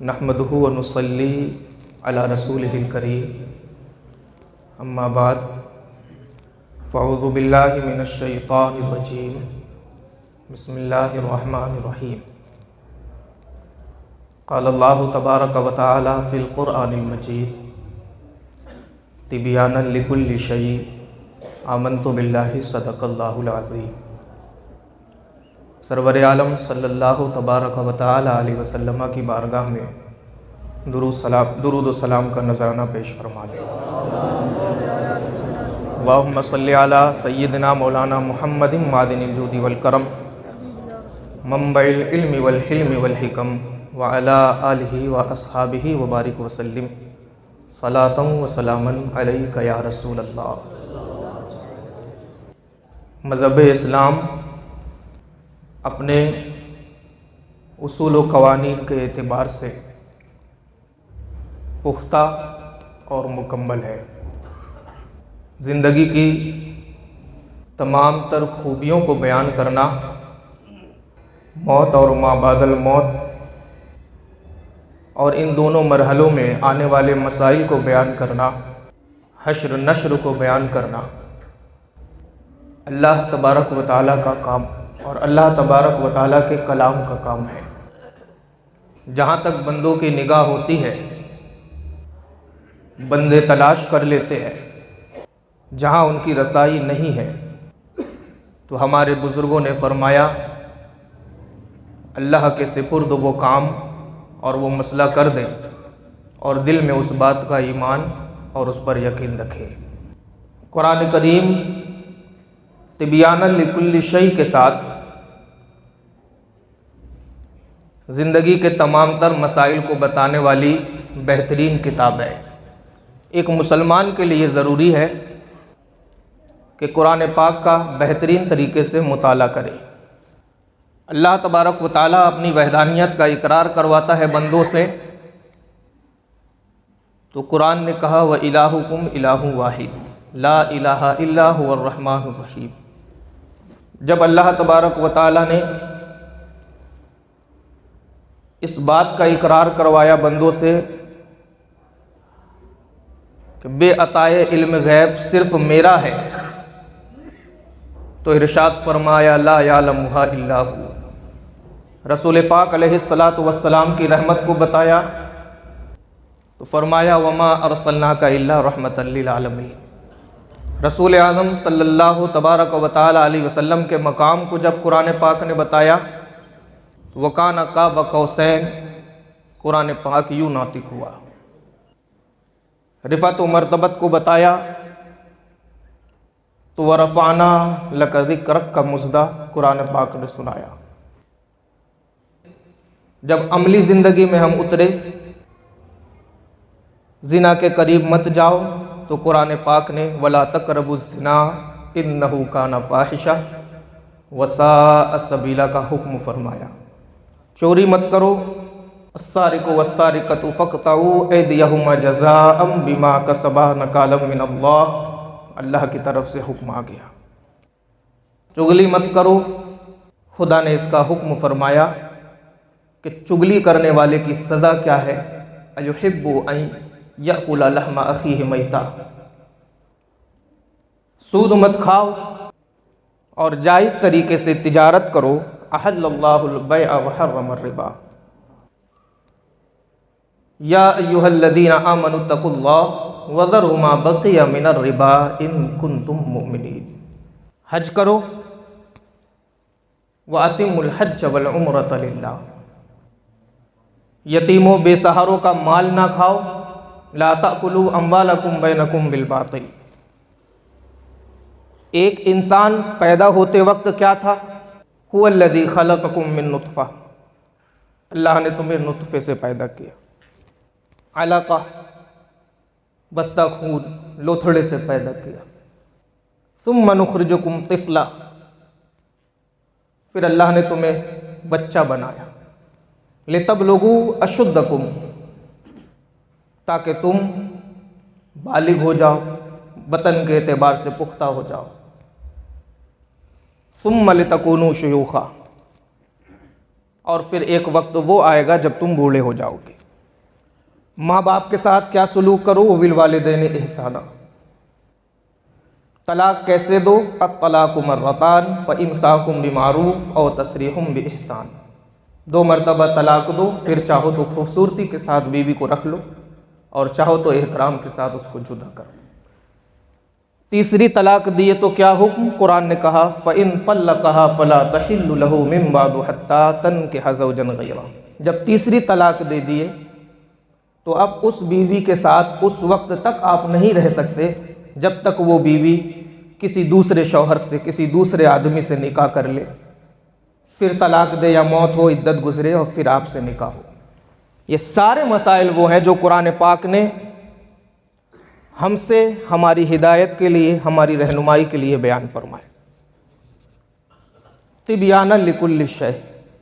नहमदुहु व नुसल्ली अला रसूलिहिल करीम, अम्मा बाद, फ़अऊज़ु बिल्लाहि मिनश शैतानिर रजीम, बिस्मिल्लाहिर रहमानिर रहीम। क़ाल अल्लाहु तबारक व तआला फ़िल क़ुरआनिल मजीद, तिबयानन लिकुल्लि शै, आमन्तु बिल्लाहि सदक़ल्लाहुल अज़ीम। सरवर आलम सल्लल्लाहु तबारक व तआला अलैहि वसल्लम की बारगाह में दुरूद सलाम का नज़राना पेश फरमा दें। अल्लाहुम्मा सल्लि अला सय्यिदिना मौलाना मुहम्मदिन मादिनिल जूदि वल करम, मंबइल इल्मि वल हिल्मि वल हिकम, व अला आलिहि व अस्हाबिहि व बारिक व सल्लिम सलातन व सलामन अलैका या रसूल अल्लाह। मज़हब इस्लाम अपने उसूल व क़वानीन के एतबार से पुख्ता और मुकम्मल है। ज़िंदगी की तमाम तर खूबियों को बयान करना, मौत और माबादल मौत और इन दोनों मरहलों में आने वाले मसाइल को बयान करना, हश्र नश्र को बयान करना अल्लाह तबारक व तआला का काम और अल्लाह तबारक व तआला के कलाम का काम है। जहाँ तक बंदों की निगाह होती है बंदे तलाश कर लेते हैं, जहाँ उनकी रसाई नहीं है तो हमारे बुज़ुर्गों ने फरमाया अल्लाह के सिपुर्द वो काम और वो मसला कर दें और दिल में उस बात का ईमान और उस पर यकीन रखें। कुरान करीम तिबयानन लिकुल्लि शै के साथ ज़िंदगी के तमाम तर मसाइल को बताने वाली बेहतरीन किताब है। एक मुसलमान के लिए ज़रूरी है कि कुरान पाक का बेहतरीन तरीके से मुताला करे। अल्लाह तबारक व तआला अपनी वहदानियत का इकरार करवाता है बंदों से, तो कुरान ने कहा व इलाहुकुम इलाहुन वाहिद ला इलाहा इल्ला हुवर रहमानुर रहीम। जब अल्लाह तबारक व तआला ने इस बात का इकरार करवाया बंदों से कि बेअताए इल्म गैब सिर्फ मेरा है, तो इरशाद फरमाया ला यालमुहा इल्ला हु। रसूल पाक अलैहिस्सलातु वस्सलाम की रहमत को बताया तो फरमाया वमा अरसलनाका इल्ला रहमतल लिल आलमीन। रसूल आज़म सल्लल्लाहु तबारक व तआला अलैहि वसल्लम के मकाम को जब कुरान पाक ने बताया तो वकाना काब कौसैन, कुरान पाक यूँ नातिक हुआ। रिफ़त व मर्तबत को बताया तो वरफ़ाना लका ज़िक्रक का मुज़दा कुरान पाक ने सुनाया। जब अमली ज़िंदगी में हम उतरे, ज़िना के करीब मत जाओ, तो कुरान पाक ने वला तक़रबुज़्ज़िना इन्नहु काना फ़ाहिशा वसाअ सबीला का हुक्म फरमाया। चोरी मत करो, अस्सारिक़ु वस्सारिक़तु फ़क़तऊ ऐदियहुमा जज़ाअम बिमा कसबा नकालम मिनल्लाह। अल्लाह की तरफ से हुक्म आ गया। चुगली मत करो, खुदा ने इसका हुक्म फरमाया कि चुगली करने वाले की सज़ा क्या है। अयुहिब्बु अन याकुला लहमा अखीहि मैता। सूद मत खाओ और जायज़ तरीके से तिजारत करो। अहल्लल्लाहुल बैअ व हर्रमर रिबा। या अय्युहल्लज़ीना आमनु तक़ुल्लाह वज़रू मा बक़िया मिनर रिबा इन कुन्तुम मुमिनीन। हज करो व अतिमुल हज्ज वल उम्रत लिल्लाह। यतीमों बेसहारों का माल ना खाओ। ला ताकुलू अम्वालकुम बैनकुम बिल बातिल। एक इंसान पैदा होते वक्त क्या था? हुवल्लज़ी खलक़कुम मिन नुत्फ़ा। अल्लाह ने तुम्हें नुत्फ़े से पैदा किया। अलक़ा बस्ता खून, लोथड़े से पैदा किया। सुम्मा नुख़रिजुकुम तिफ़ला। फिर अल्लाह ने तुम्हें बच्चा बनाया। लितबलुगू अशुद्दकुम, ताकि तुम बालिग हो जाओ, बतन के एतबार से पुख्ता हो जाओ। सुम्मा लितकूनू शुयूखा, और फिर एक वक्त वो आएगा जब तुम बूढ़े हो जाओगे। माँ बाप के साथ क्या सलूक करो, वो बिल वालिदैन इहसाना। तलाक कैसे दो, अत्तलाक़ु मर्रतान फ़इम्साकुम बिमारूफ़ और तसरीहुम बिइहसान। 2 मरतबा तलाक दो, फिर चाहो तो खूबसूरती के साथ बीवी को रख लो और चाहो तो एहतराम के साथ उसको जुदा करो। तीसरी तलाक दिए तो क्या हुक्म, कुरान ने कहा फ़इन तल्लक़हा फ़ला तहिल्लु लहू मिन बादु हत्ता तनकिहा ज़ौजन गयरा। जब तीसरी तलाक दे दिए तो अब उस बीवी के साथ उस वक्त तक आप नहीं रह सकते जब तक वो बीवी किसी दूसरे शौहर से, किसी दूसरे आदमी से निकाह कर ले, फिर तलाक दे या मौत हो, इद्दत गुजरे और फिर आपसे निकाह हो। ये सारे मसाइल वो हैं जो कुरान पाक ने हमसे हमारी हिदायत के लिए, हमारी रहनुमाई के लिए बयान फरमाए। तिबियाना लिकुल्लि शै,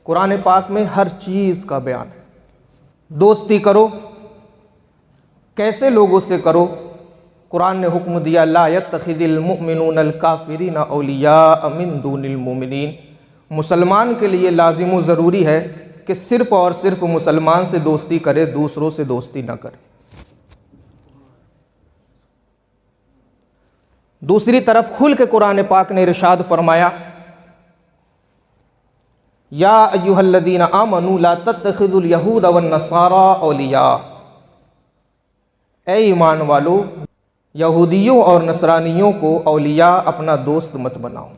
कुरान पाक में हर चीज़ का बयान है। दोस्ती करो, कैसे लोगों से करो, कुरान ने हुक्म दिया ला यत्तखिदिल मुमिनूनल काफिरीन औलिया मिन दूनिल मोमिनीन। मुसलमान के लिए लाजिम ज़रूरी है कि सिर्फ़ और सिर्फ मुसलमान से दोस्ती करे, दूसरों से दोस्ती न करे। दूसरी तरफ खुल के कुरान पाक ने इरशाद फरमाया या अय्युहल्लज़ीना आमनू ला तत्तखिदुल यहूद वन नसारा औलिया। ए ईमान वालो, यहूदियों और नसरानियों को औलिया अपना दोस्त मत बनाओ।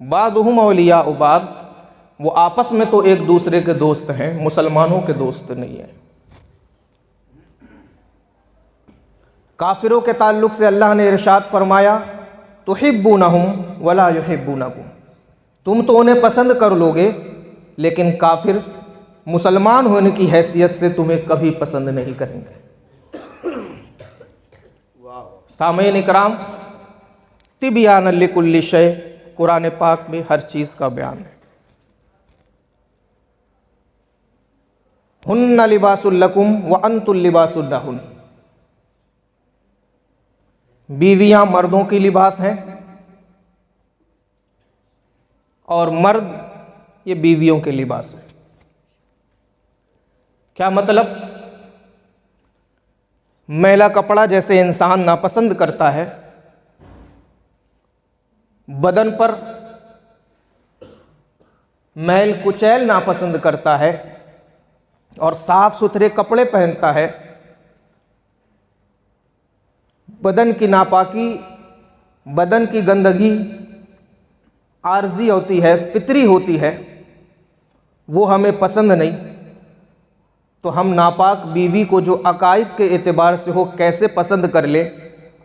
बादहुम औलिया उबाद, वो आपस में तो एक दूसरे के दोस्त हैं, मुसलमानों के दोस्त नहीं हैं। काफिरों के ताल्लुक से अल्लाह ने इरशाद फरमाया तुहिब्बूनहुम वला युहिब्बूनकुम। तुम तो उन्हें पसंद कर लोगे, लेकिन काफिर मुसलमान होने की हैसियत से तुम्हें कभी पसंद नहीं करेंगे। सामईन इकराम, तिबियान लिकुल्लि शै, कुरान पाक में हर चीज़ का बयान है। हुन्ना लिबासुल लकुम व अंतुल लिबासुल लहुन। बीवियां मर्दों की लिबास हैं और मर्द ये बीवियों के लिबास है। क्या मतलब, मैला कपड़ा जैसे इंसान नापसंद करता है, बदन पर मैल कुचैल नापसंद करता है और साफ सुथरे कपड़े पहनता है, बदन की नापाकी, बदन की गंदगी आर्जी होती है, फितरी होती है, वो हमें पसंद नहीं, तो हम नापाक बीवी को जो अकायद के एतबार से हो कैसे पसंद कर ले।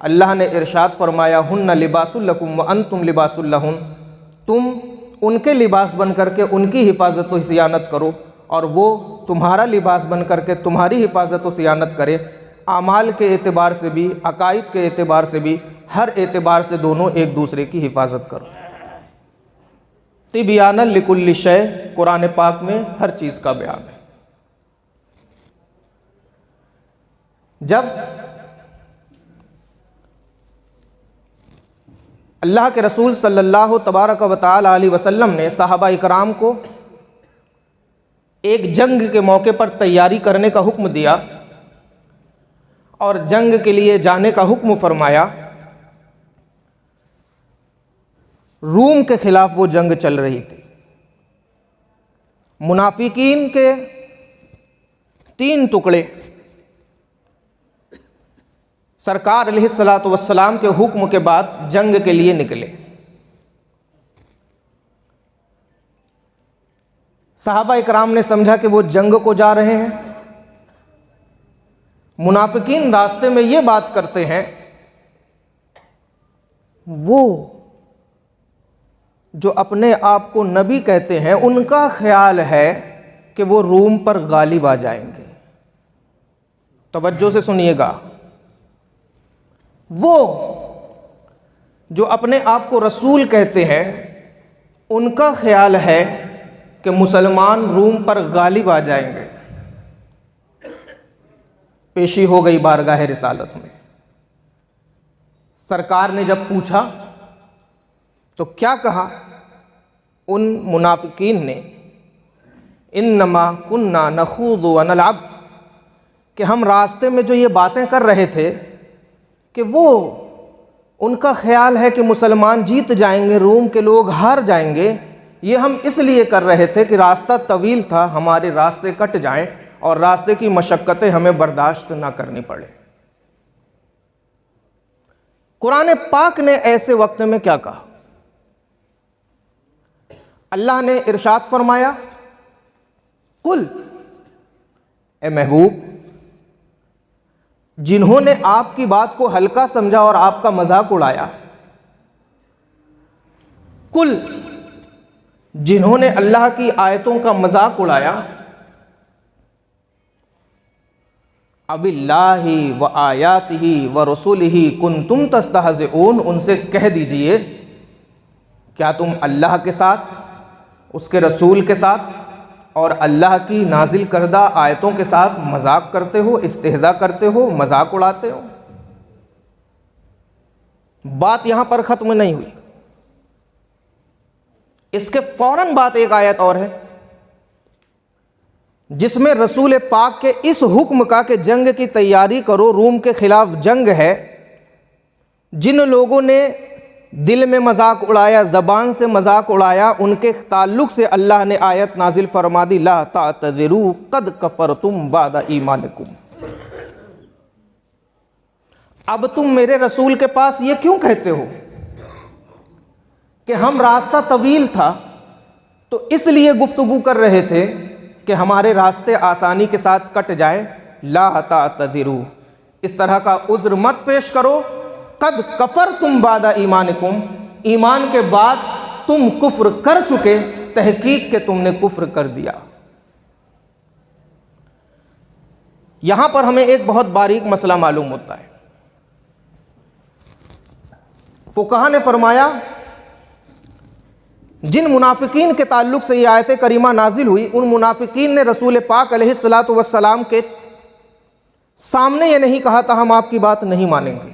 अल्लाह ने इरशाद फरमाया हुन्ना लिबासुल लकुम व अंतुम लिबासुल लहुन। तुम उनके लिबास बन करके उनकी हिफाजत व सियानत करो और वो तुम्हारा लिबास बन करके तुम्हारी हिफाजत व सियानत करे। आमाल के एतबार से भी, अकायद के एतबार से भी, हर एतबार से दोनों एक दूसरे की हिफाजत करो। तिबियाना लिकुल्लि शै, कुरान पाक में हर चीज़ का बयान है। जब अल्लाह के रसूल सल्लल्लाहु तबारक व तआला अलैहि वसल्लम ने सहाबा इकराम को एक जंग के मौके पर तैयारी करने का हुक्म दिया और जंग के लिए जाने का हुक्म फरमाया, रूम के खिलाफ वो जंग चल रही थी। मुनाफिकीन के 3 टुकड़े सरकार अलैहिस्सलातु वस्सलाम के हुक्म के बाद जंग के लिए निकले। सहाबा इकराम ने समझा कि वो जंग को जा रहे हैं। मुनाफिकीन रास्ते में ये बात करते हैं, वो जो अपने आप को नबी कहते हैं, उनका ख्याल है कि वो रूम पर गालिब आ जाएंगे। तवज्जो से सुनिएगा, वो जो अपने आप को रसूल कहते हैं, उनका ख्याल है कि मुसलमान रूम पर गालिब आ जाएंगे। पेशी हो गई बारगाह रिसालत में। सरकार ने जब पूछा तो क्या कहा उन मुनाफिकीन ने, इन्नमा कुन्ना नखूदु व नलअब, कि हम रास्ते में जो ये बातें कर रहे थे कि वो उनका ख्याल है कि मुसलमान जीत जाएंगे, रूम के लोग हार जाएंगे, ये हम इसलिए कर रहे थे कि रास्ता तवील था, हमारे रास्ते कट जाएं और रास्ते की मशक्क़तें हमें बर्दाश्त ना करनी पड़े। कुरान पाक ने ऐसे वक्त में क्या कहा? अल्लाह ने इरशाद फरमाया, कुल, ए महबूब, जिन्होंने आपकी बात को हल्का समझा और आपका मजाक उड़ाया, कुल, जिन्होंने अल्लाह की आयतों का मजाक उड़ाया, अबिल्लाहि व आयातिही व रसूलिही कुंतुम तस्तहज़िऊन, उनसे कह दीजिए क्या तुम अल्लाह के साथ, उसके रसूल के साथ और अल्लाह की नाजिल करदा आयतों के साथ मजाक करते हो, इस्तेहज़ा करते हो, मजाक उड़ाते हो? बात यहां पर ख़त्म नहीं हुई। इसके फौरन बाद एक आयत और है जिसमें रसूल पाक के इस हुक्म का कि जंग की तैयारी करो, रूम के खिलाफ जंग है, जिन लोगों ने दिल में मजाक उड़ाया, ज़बान से मजाक उड़ाया, उनके ताल्लुक से अल्लाह ने आयत नाजिल फरमा दी, ला तातदिरू कद कफरतुम बादा ईमानिकुम। अब तुम मेरे रसूल के पास ये क्यों कहते हो कि हम रास्ता तवील था तो इसलिए गुफ्तगू कर रहे थे कि हमारे रास्ते आसानी के साथ कट जाए। ला तातदिरू, इस तरह का उज़्र मत पेश करो। कद कफर तुम बादा ईमानिकुम, ईमान के बाद तुम कुफ्र कर चुके, तहकीक के तुमने कुफ्र कर दिया। यहां पर हमें एक बहुत बारीक मसला मालूम होता है। फुकहा ने फरमाया, जिन मुनाफिकीन के ताल्लुक से ये आयत करीमा नाजिल हुई, उन मुनाफिकीन ने रसूल पाक अलैहिस्सलातु वस्सलाम के सामने ये नहीं कहा था हम आपकी बात नहीं मानेंगे।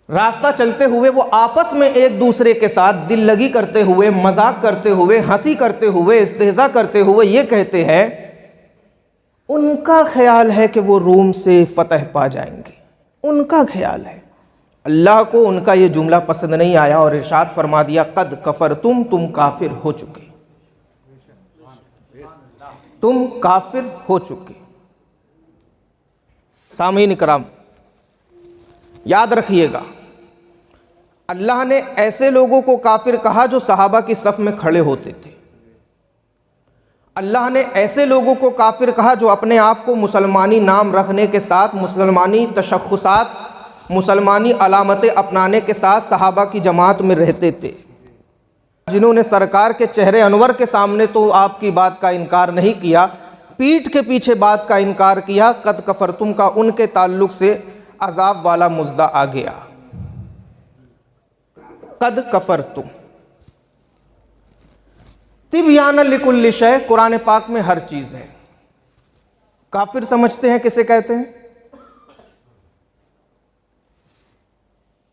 रास्ता चलते हुए वो आपस में एक दूसरे के साथ दिल लगी करते हुए, मजाक करते हुए, हंसी करते हुए, इस्तेहज़ा करते हुए ये कहते हैं उनका ख्याल है कि वो रूम से फतह पा जाएंगे, उनका ख्याल है। अल्लाह को उनका ये जुमला पसंद नहीं आया और इरशाद फरमा दिया, कद कफर तुम काफिर हो चुके, तुम काफिर हो चुके। सामीन इकराम, याद रखिएगा, अल्लाह ने ऐसे लोगों को काफिर कहा जो सहाबा की सफ में खड़े होते थे। अल्लाह ने ऐसे लोगों को काफिर कहा जो अपने आप को मुसलमानी नाम रखने के साथ, मुसलमानी तशख्खुसात, मुसलमानी अलामतें अपनाने के साथ सहाबा की जमात में रहते थे, जिन्होंने सरकार के चेहरे अनवर के सामने तो आपकी बात का इनकार नहीं किया, पीठ के पीछे बात का इनकार किया। कद कफरतुम का उनके ताल्लुक से अजाब वाला मुज्दा आ गया। कद कफरतुम, तिबयान लिकुल्लि शै, कुरान पाक में हर चीज है। काफिर समझते हैं किसे कहते हैं?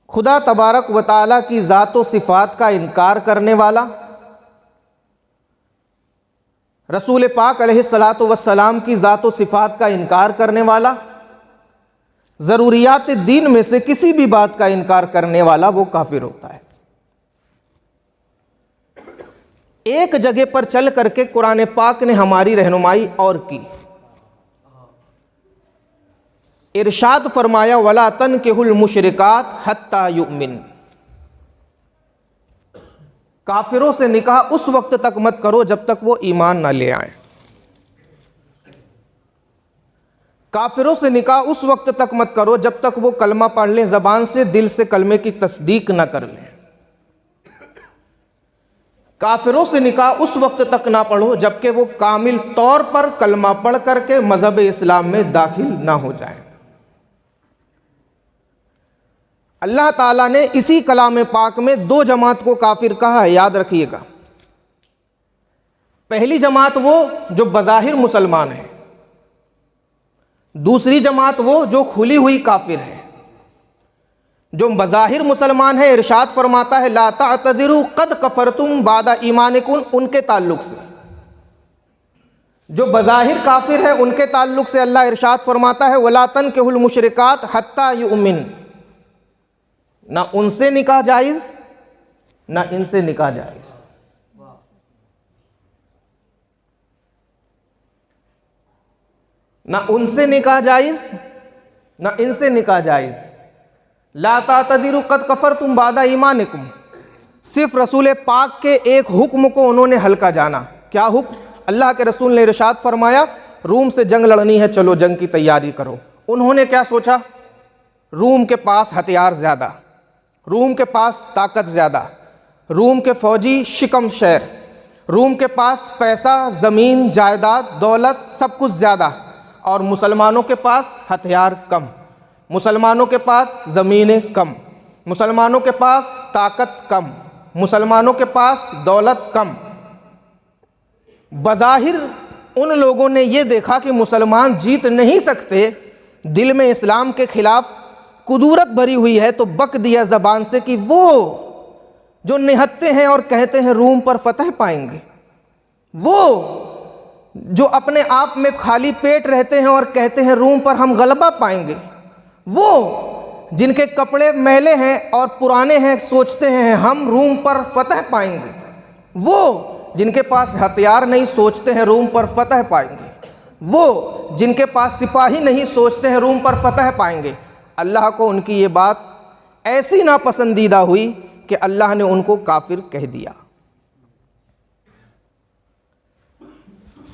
खुदा तबारक व तआला की ज़ात व सिफ़ात का इनकार करने वाला, रसूल पाक अलैहिस्सलातु वस्सलाम की ज़ात व सिफ़ात का इनकार करने वाला, ज़रूरियात दीन में से किसी भी बात का इनकार करने वाला, वो काफिर होता है। एक जगह पर चल करके कुरान पाक ने हमारी रहनुमाई और की। इरशाद फरमाया, वला तनकिहुल मुशरिकात हत्ता युमिन, काफिरों से निकाह उस वक्त तक मत करो जब तक वो ईमान ना ले आए। काफिरों से निकाह उस वक्त तक मत करो जब तक वो कलमा पढ़ लें ज़बान से, दिल से कलमे की तस्दीक ना कर लें। काफिरों से निकाह उस वक्त तक ना पढ़ो जबकि वो कामिल तौर पर कलमा पढ़ करके मजहब इस्लाम में दाखिल ना हो जाए। अल्लाह ताला ने इसी कलाम पाक में दो जमात को काफिर कहा है, याद रखिएगा। पहली जमात वो जो बज़ाहिर मुसलमान है, दूसरी जमात वो जो खुली हुई काफिर है। जो बज़ाहिर मुसलमान है, इरशाद फरमाता है ला तातदिरू कद कफरतुम बादा ईमानिकुम, उनके ताल्लुक से। जो बज़ाहिर काफिर है उनके ताल्लुक से अल्लाह इरशाद फरमाता है वला तनकिहुल मुशरिकात हत्ता युमिन, ना उनसे निकाह जायज़ ना इनसे निकाह जायज़। ना उनसे निकाह जायज़ ना इनसे निकाह जायज़। ला तातदिरु कद कफरतुम बादा ईमानिकुम, सिर्फ रसूल पाक के एक हुक्म को उन्होंने हल्का जाना। क्या हुक्म? अल्लाह के रसूल ने इरशाद फरमाया रूम से जंग लड़नी है, चलो जंग की तैयारी करो। उन्होंने क्या सोचा? रूम के पास हथियार ज़्यादा, रूम के पास ताकत ज़्यादा, रूम के फ़ौजी शिकम शेर, रूम के पास पैसा, ज़मीन, जायदाद, दौलत सब कुछ ज़्यादा, और मुसलमानों के पास हथियार कम, मुसलमानों के पास ज़मीनें कम, मुसलमानों के पास ताकत कम, मुसलमानों के पास दौलत कम। बज़ाहिर उन लोगों ने ये देखा कि मुसलमान जीत नहीं सकते, दिल में इस्लाम के खिलाफ कुदूरत भरी हुई है, तो बक दिया ज़बान से कि वो जो निहत्ते हैं और कहते हैं रूम पर फतह पाएंगे, वो जो अपने आप में खाली पेट रहते हैं और कहते हैं रूम पर हम गलबा पाएंगे, वो जिनके कपड़े मैले हैं और पुराने हैं सोचते हैं हम रूम पर फतह पाएंगे, वो जिनके पास हथियार नहीं सोचते हैं रूम पर फतह पाएंगे, वो जिनके पास सिपाही नहीं सोचते हैं रूम पर फतह पाएंगे। अल्लाह को उनकी ये बात ऐसी नापसंदीदा हुई कि अल्लाह ने उनको काफिर कह दिया।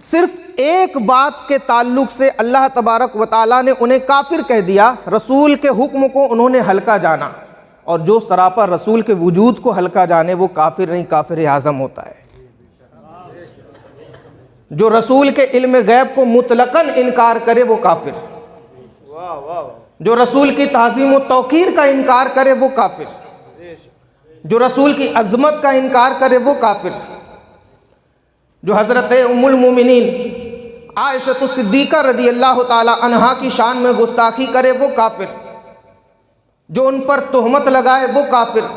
सिर्फ एक बात के ताल्लुक से अल्लाह तबारक व तआला ने उन्हें काफिर कह दिया, रसूल के हुक्म को उन्होंने हल्का जाना, और जो सरापा रसूल के वजूद को हल्का जाने वो काफिर नहीं, काफिर आज़म होता है। जो रसूल के इल्म गैब को मुतलकन इनकार करे वो काफिर, जो रसूल की ताज़ीम व तौकीर का इनकार करे वो काफिर, जो रसूल की अज़मत का इनकार करे वो काफिर, जो हज़रत उम्मुल मोमिनीन आयशा सिद्दीक़ा रज़ी अल्लाह ताला अन्हा की शान में गुस्ताखी करे वो काफिर, जो उन पर तोहमत लगाए वो काफिर,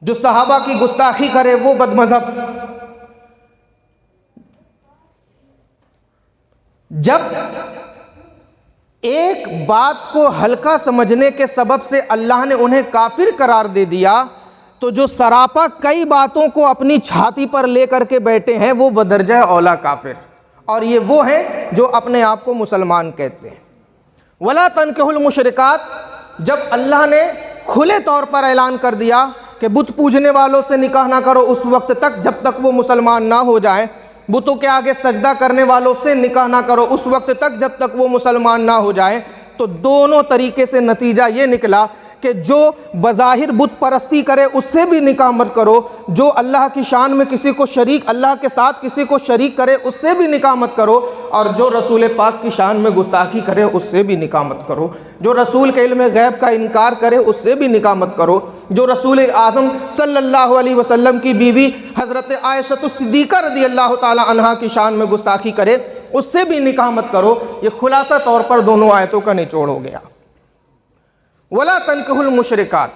जो सहाबा की गुस्ताखी करे वो बदमज़हब। जब एक बात को हल्का समझने के सबब से अल्लाह ने उन्हें काफिर करार दे दिया, तो जो सरापा कई बातों को अपनी छाती पर लेकर के बैठे हैं वो बदरजा औला काफिर, और ये वो हैं जो अपने आप को मुसलमान कहते हैं। वला तनकिहुल मुशरिकात, जब अल्लाह ने खुले तौर पर ऐलान कर दिया कि बुत पूजने वालों से निकाह ना करो उस वक्त तक जब तक वो मुसलमान ना हो जाएं, बुतों के आगे सजदा करने वालों से निकाह ना करो उस वक्त तक जब तक वो मुसलमान ना हो जाएं, तो दोनों तरीके से नतीजा ये निकला कि जो बज़ाहिर बुत परस्ती करे उससे भी निकाह मत करो, जो अल्लाह की शान में किसी को शरीक, अल्लाह के साथ किसी को शरीक करे उससे भी निकाह मत करो, और जो रसूल पाक की शान में गुस्ताखी करे उससे भी निकाह मत करो, जो रसूल के इल्म गैब का इनकार करे उससे भी निकाह मत करो, जो रसूल आज़म सल्लल्लाहु अलैहि वसल्लम की बीवी हज़रत आयशा सिद्दीक़ा रज़ी अल्लाह ताला अन्हा की शान में गुस्ताखी करे उससे भी निकाह मत करो। ये खुलासा तौर पर दोनों आयतों का निचोड़ हो गया। वला तनकिहुल मुशरिकात,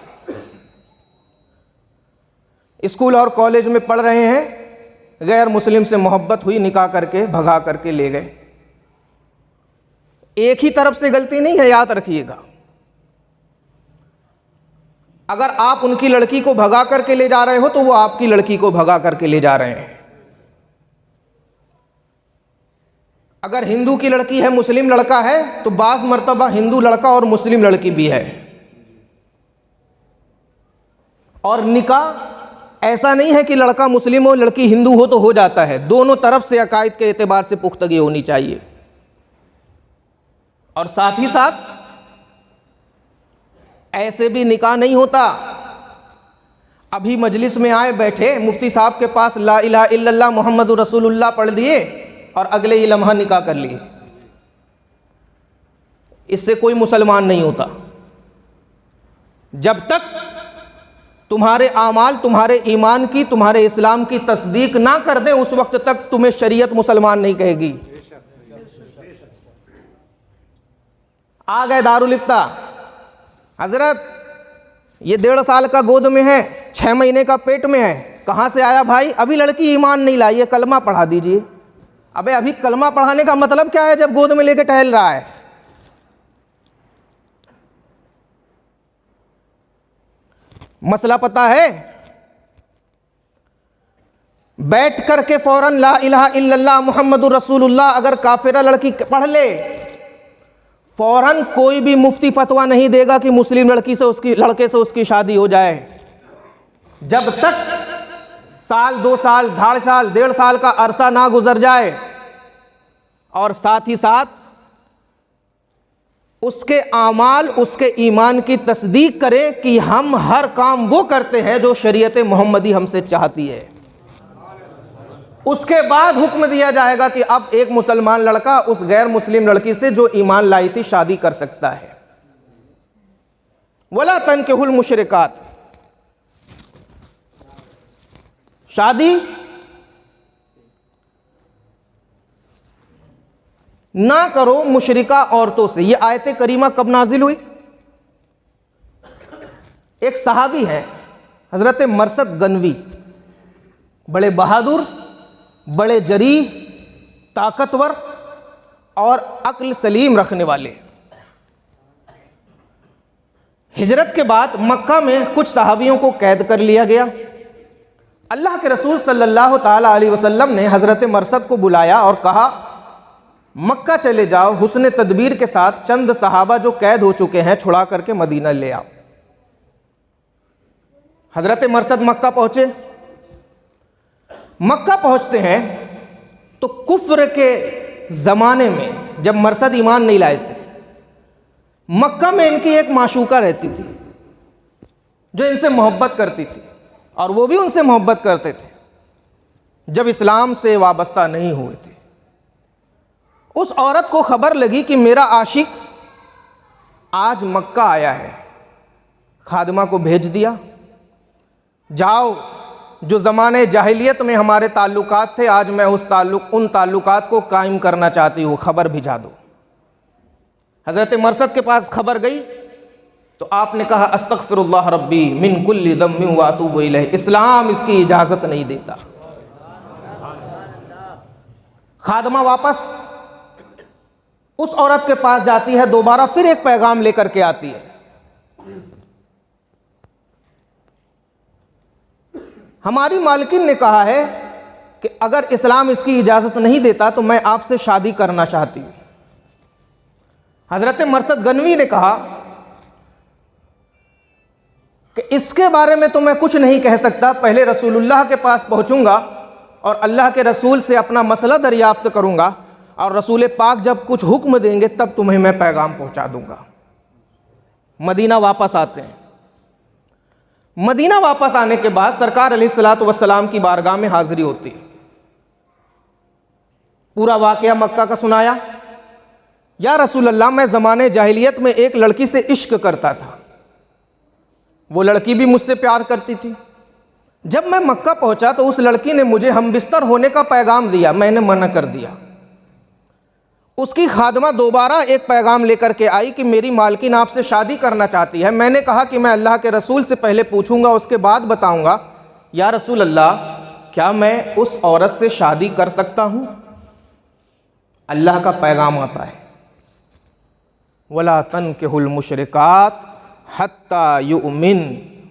स्कूल और कॉलेज में पढ़ रहे हैं, गैर मुस्लिम से मोहब्बत हुई, निकाह करके भगा करके ले गए। एक ही तरफ से गलती नहीं है, याद रखिएगा। अगर आप उनकी लड़की को भगा करके ले जा रहे हो तो वो आपकी लड़की को भगा करके ले जा रहे हैं। अगर हिंदू की लड़की है, मुस्लिम लड़का है, तो बाज़ मर्तबा हिंदू लड़का और मुस्लिम लड़की भी है। और निकाह ऐसा नहीं है कि लड़का मुस्लिम हो लड़की हिंदू हो तो हो जाता है, दोनों तरफ से अकायद के एतबार से पुख्तगी होनी चाहिए। और साथ ही साथ ऐसे भी निकाह नहीं होता। अभी मजलिस में आए बैठे, मुफ्ती साहब के पास ला इलाहा इल्लल्लाह मुहम्मदुर रसूलुल्लाह पढ़ दिए और अगले ही लम्हा निकाह कर लिए। इससे कोई मुसलमान नहीं होता। जब तक तुम्हारे आमाल तुम्हारे ईमान की, तुम्हारे इस्लाम की तस्दीक ना कर दे उस वक्त तक तुम्हें शरीयत मुसलमान नहीं कहेगी। आ गए दारुल इफ्ता, हजरत ये 1.5 साल का गोद में है, 6 महीने का पेट में है, कहाँ से आया भाई? अभी लड़की ईमान नहीं लाई है, कलमा पढ़ा दीजिए। अबे अभी कलमा पढ़ाने का मतलब क्या है जब गोद में लेके टहल रहा है? मसला पता है? बैठ करके फौरन ला इलाहा इल्लल्लाह मुहम्मदुर रसूलुल्लाह अगर काफिरा लड़की पढ़ ले, फौरन कोई भी मुफ्ती फतवा नहीं देगा कि मुस्लिम लड़के से उसकी शादी हो जाए। जब तक साल 2 साल 2.5 साल 1.5 साल का अरसा ना गुजर जाए और साथ ही साथ उसके आमाल उसके ईमान की तस्दीक करें कि हम हर काम वो करते हैं जो शरीयत मोहम्मदी हमसे चाहती है। उसके बाद हुक्म दिया जाएगा कि अब एक मुसलमान लड़का उस गैर मुस्लिम लड़की से जो ईमान लाई थी शादी कर सकता है। वला तनकिहुल मुशरिकात, शादी ना करो मुशरिका औरतों से। यह आयत करीमा कब नाजिल हुई? एक सहाबी हैं हजरत मरसद गनवी, बड़े बहादुर, बड़े जरी, ताकतवर और अक्ल सलीम रखने वाले। हिजरत के बाद मक्का में कुछ सहाबियों को कैद कर लिया गया। अल्लाह के रसूल सल्लल्लाहु ताला अलैहि वसल्लम ने हजरत मरसद को बुलाया और कहा, मक्का चले जाओ, हुस्न तदबीर के साथ चंद सहाबा जो कैद हो चुके हैं छुड़ा करके मदीना ले आओ। हजरत मरसद मक्का पहुंचे। मक्का पहुंचते हैं तो कुफ्र के ज़माने में जब मरसद ईमान नहीं लाए थे, मक्का में इनकी एक माशूका रहती थी जो इनसे मोहब्बत करती थी और वो भी उनसे मोहब्बत करते थे जब इस्लाम से वाबस्ता नहीं हुए थे। उस औरत को खबर लगी कि मेरा आशिक आज मक्का आया है। खादिमा को भेज दिया, जाओ जो ज़माने जाहिलियत में हमारे ताल्लुकात थे आज मैं उन ताल्लुकात को कायम करना चाहती हूँ, खबर भिजा दो। हज़रत मरसद के पास खबर गई तो आपने कहा अस्तगफिरुल्लाह रब्बी मिन कुल्ली दम्मिन व अतूबु इलैह। इस्लाम इसकी इजाज़त नहीं देता। खादमा वापस उस औरत के पास जाती है, दोबारा फिर एक पैगाम लेकर के आती है। हमारी मालकिन ने कहा है कि अगर इस्लाम इसकी इजाज़त नहीं देता तो मैं आपसे शादी करना चाहती हूँ। हज़रत मरसद गनवी ने कहा कि इसके बारे में तो मैं कुछ नहीं कह सकता, पहले रसूलुल्लाह के पास पहुँचूँगा और अल्लाह के रसूल से अपना मसला दरियाफ्त करूँगा और रसूल पाक जब कुछ हुक्म देंगे तब तुम्हें मैं पैगाम पहुँचा दूँगा। मदीना वापस आते हैं। मदीना वापस आने के बाद सरकार अलैहिस्सलातु वस्सलाम की बारगाह में हाज़िरी होती है। पूरा वाक़या मक्का का सुनाया। या रसूल अल्लाह, मैं ज़माने जाहिलियत में एक लड़की से इश्क करता था, वो लड़की भी मुझसे प्यार करती थी। जब मैं मक्का पहुंचा तो उस लड़की ने मुझे हम बिस्तर होने का पैगाम दिया, मैंने मना कर दिया। उसकी खादमा दोबारा एक पैगाम लेकर के आई कि मेरी मालकिन आपसे शादी करना चाहती है। मैंने कहा कि मैं अल्लाह के रसूल से पहले पूछूंगा, उसके बाद बताऊंगा। या रसूल अल्लाह, क्या मैं उस औरत से शादी कर सकता हूँ? अल्लाह का पैगाम आता है, वला तनकिहुल मुशरिकात हत्ता युमिन।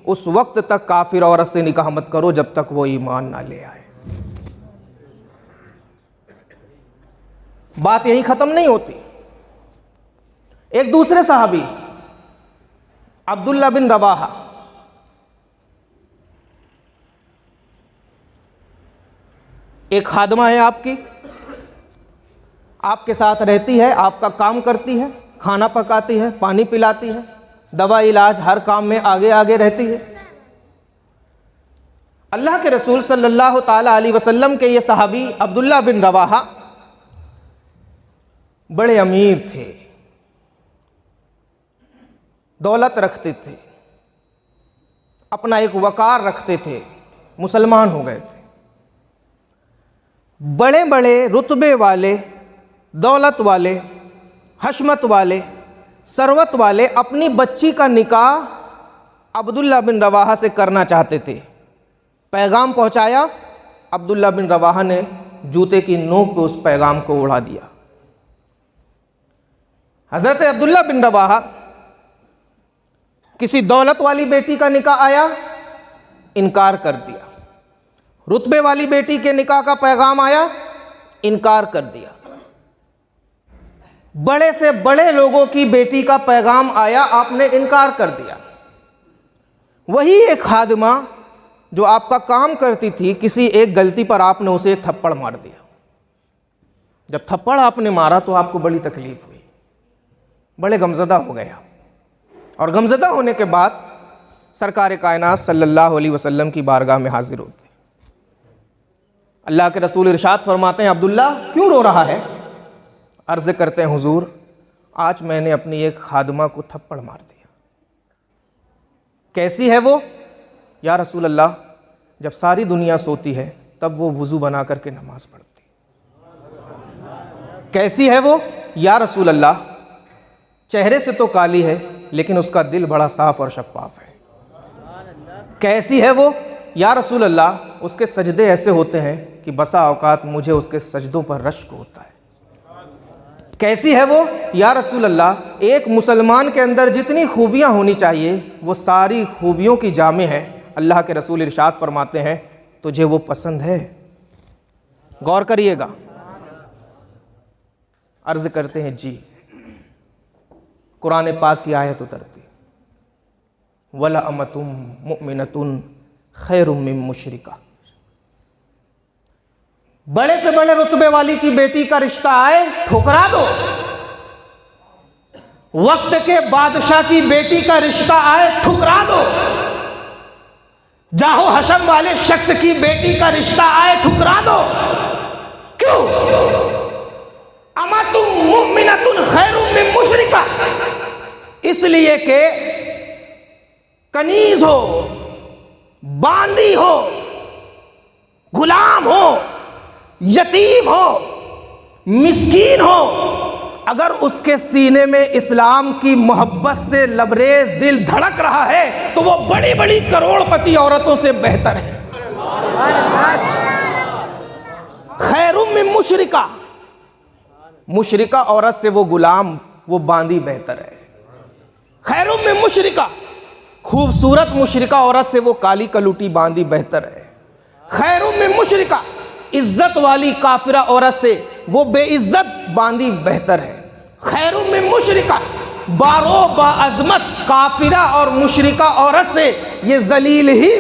उस वक्त तक काफिर औरत से निकाह मत करो जब तक वो ईमान ना ले आए। बात यहीं ख़त्म नहीं होती। एक दूसरे सहाबी अब्दुल्ला बिन रवाहा, एक खादमा है आपकी, आपके साथ रहती है, आपका काम करती है, खाना पकाती है, पानी पिलाती है, दवा इलाज हर काम में आगे आगे रहती है। अल्लाह के रसूल सल्लल्लाहु ताला अलैहि वसल्लम के ये सहाबी अब्दुल्ला बिन रवाहा बड़े अमीर थे, दौलत रखते थे, अपना एक वकार रखते थे, मुसलमान हो गए थे। बड़े बड़े रुतबे वाले, दौलत वाले, हशमत वाले, सरवत वाले अपनी बच्ची का निकाह अब्दुल्ला बिन रवाहा से करना चाहते थे। पैगाम पहुंचाया, अब्दुल्ला बिन रवाहा ने जूते की नोक पे उस पैगाम को उड़ा दिया। हज़रत अब्दुल्ला बिन रवाहा, किसी दौलत वाली बेटी का निकाह आया, इनकार कर दिया। रुतबे वाली बेटी के निकाह का पैगाम आया, इनकार कर दिया। बड़े से बड़े लोगों की बेटी का पैगाम आया, आपने इनकार कर दिया। वही एक खादिमा जो आपका काम करती थी, किसी एक गलती पर आपने उसे एक थप्पड़ मार दिया। जब थप्पड़ आपने मारा तो आपको बड़ी तकलीफ हुई, बड़े गमज़दा हो गए आप। और गमज़दा होने के बाद सरकार कायनात सल्लल्लाहु अलैहि वसल्लम की बारगाह में हाजिर होते। अल्लाह के रसूल इरशाद फरमाते हैं, अब्दुल्ला क्यों रो रहा है? अर्ज़ करते हैं, हुजूर आज मैंने अपनी एक खादिमा को थप्पड़ मार दिया। कैसी है वो? या रसूल अल्लाह, जब सारी दुनिया सोती है तब वो वुज़ू बना करके नमाज पढ़ती। कैसी है वो? या रसूल अल्लाह, चेहरे से तो काली है लेकिन उसका दिल बड़ा साफ और शफाफ है। कैसी है वो? या रसूल अल्लाह, उसके सजदे ऐसे होते हैं कि बसा औकात मुझे उसके सजदों पर रश्क होता है। कैसी है वो? या रसूल अल्लाह, एक मुसलमान के अंदर जितनी खूबियाँ होनी चाहिए वो सारी खूबियों की जामे है। अल्लाह के रसूल इरशाद फरमाते हैं, तुझे वो पसंद है? गौर करिएगा। अर्ज़ करते हैं, जी। कुरान पाक की आयत उतरती, वला अमतुम मुमिनतुन खैरुम मिन मुशरिका। बड़े से बड़े रुतबे वाली की बेटी का रिश्ता आए, ठुकरा दो। वक्त के बादशाह की बेटी का रिश्ता आए, ठुकरा दो। जाहो हशम वाले शख्स की बेटी का रिश्ता आए, ठुकरा दो। क्यों? अमतुम मुमिनतुन खैरुम मिन मुशरिका, इसलिए कि कनीज हो, बांदी हो, गुलाम हो, यतीम हो, मिस्कीन हो, अगर उसके सीने में इस्लाम की मोहब्बत से लबरेज दिल धड़क रहा है तो वो बड़ी बड़ी करोड़पति औरतों से बेहतर है। खैरुम मिन मुशरिका, मुशरिका औरत से वो गुलाम, वो बांदी बेहतर है। खैरुम मिन मुशरिका, खूबसूरत मुशरिका औरत से वो काली कलूटी बांदी बेहतर है। खैरुम मिन मुशरिका, इज्जत वाली काफिरा औरत से वो बेइज्जत बांदी बेहतर है। खैरुम मिन मुशरिका, बारो बाअज़मत काफिरा और मुशरिका औरत से ये जलील ही